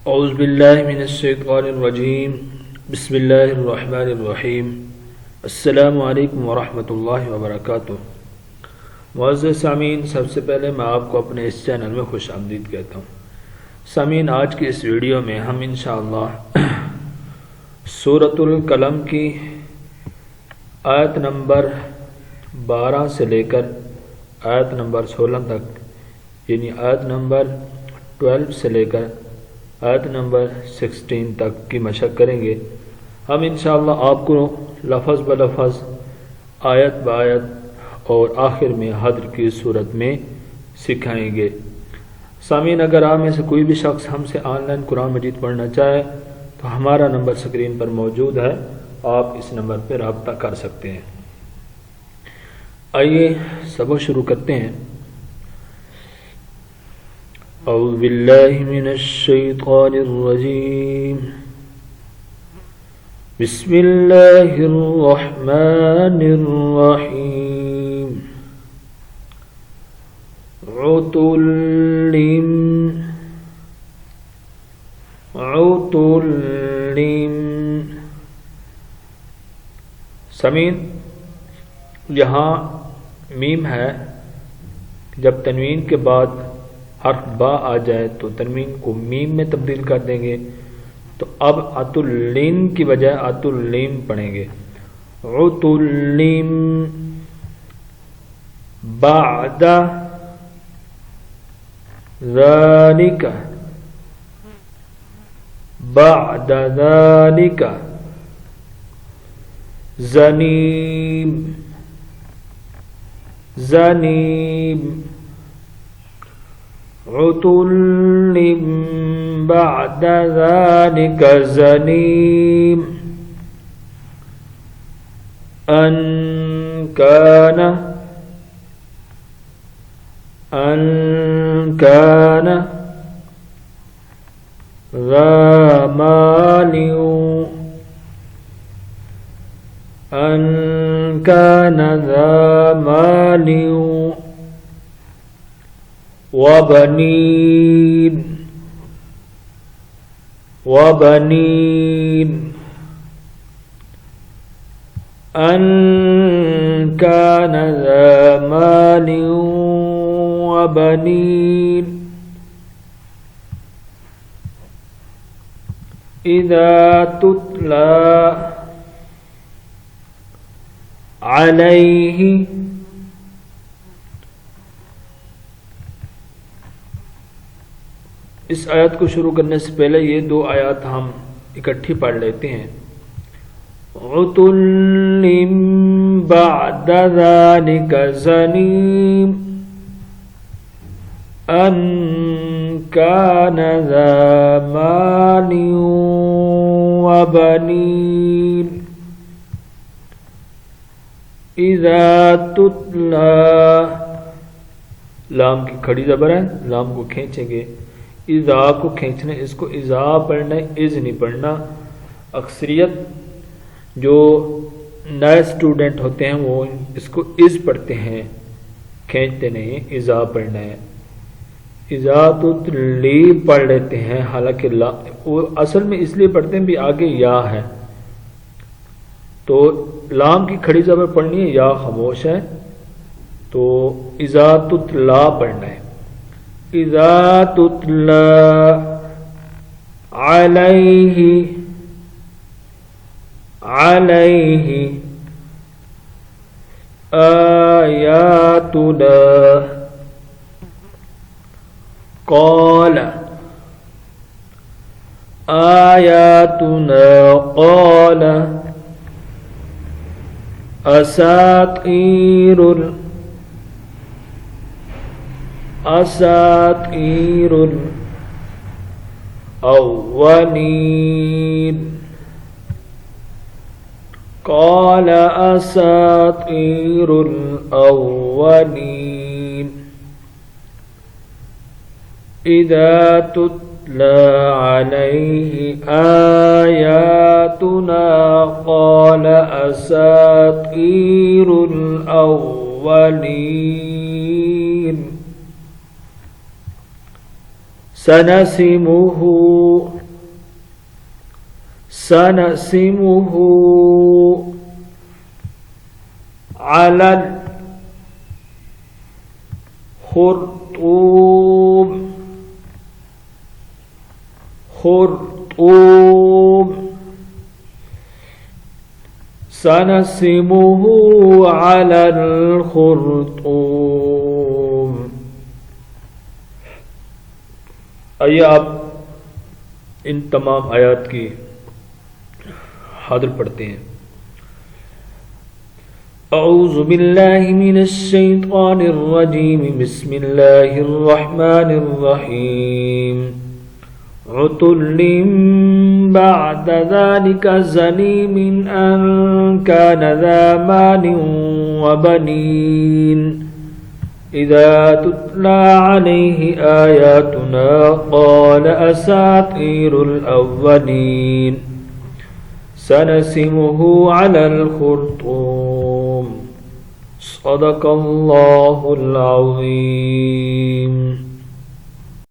اعوذ باللہ من الشیطان الرجیم بسم اللہ الرحمن الرحیم السلام علیکم ورحمۃ اللہ وبرکاتہ۔ معزز سامعین، سب سے پہلے میں آپ کو اپنے اس چینل میں خوش آمدید کہتا ہوں۔ سامعین، آج کی اس ویڈیو میں ہم انشاءاللہ سورۃ القلم کی آیت نمبر 12 سے لے کر آیت نمبر 16 تک، یعنی آیت نمبر 12 سے لے کر آیت نمبر 16 تک کی مشق کریں گے۔ ہم انشاءاللہ آپ کو لفظ بلفظ، آیت بآیت اور آخر میں حدر کی صورت میں سکھائیں گے۔ سامعین، اگر آپ میں سے کوئی بھی شخص ہم سے آن لائن قرآن مجید پڑھنا چاہے تو ہمارا نمبر سکرین پر موجود ہے، آپ اس نمبر پہ رابطہ کر سکتے ہیں۔ آئیے سبق شروع کرتے ہیں۔ اعوذ باللہ من الشیطان الرجیم بسم اللہ الرحمن الرحیم عتل سامعین، یہاں میم ہے، جب تنوین کے بعد حرف با آ جائے تو تنوین کو میم میں تبدیل کر دیں گے، تو اب عتلین کی بجائے عتلیم پڑھیں گے۔ عتلیم بعد ذالک، بعد ذالک زنیم، زنیم عتل بعد ذلك زنيم أن كان ذا مال، أن كان ذا مال وبنين أن كان ذا مال وبنين إذا تتلى عليه، اس آیت کو شروع کرنے سے پہلے یہ دو آیات ہم اکٹھی پڑھ لیتے ہیں۔ عتل بعد ذلك زنیم ان كان ذا مال وبنین اذا تتلى، لام کی کھڑی زبر ہے، لام کو کھینچیں گے، اذا کو کھینچنا، اس کو اذا پڑھنا ہے، از نہیں پڑھنا۔ اکثریت جو نئے سٹوڈنٹ ہوتے ہیں وہ اس کو از پڑھتے ہیں، کھینچتے نہیں، اذا پڑھنا ہے۔ اذا تتلی پڑھ لیتے ہیں، حالانکہ وہ اصل میں اس لیے پڑھتے ہیں بھی آگے یا ہے، تو لام کی کھڑی زبر پڑھنی ہے، یا خاموش ہے، تو اذا تتلا پڑھنا ہے۔ اذا تتلى عليه آياتنا قال أساطير الأولين قال أساطير الأولين إذا تتلى عليه آياتنا قال أساطير الأولين۔ سنسمه على الخرطوم سنسمه على الخرطوم. آئیے آپ ان تمام آیات کی حاضر پڑھتے ہیں. اعوذ باللہ من الشیطان الرجیم بسم اللہ الرحمن الرحیم. عتل بعد ذلك زنيم أن كان ذا مال وبنين إذا تتلى عليه آياتنا قال أساطير الأولين سنسمه على الخرطوم. صدق الله العظيم.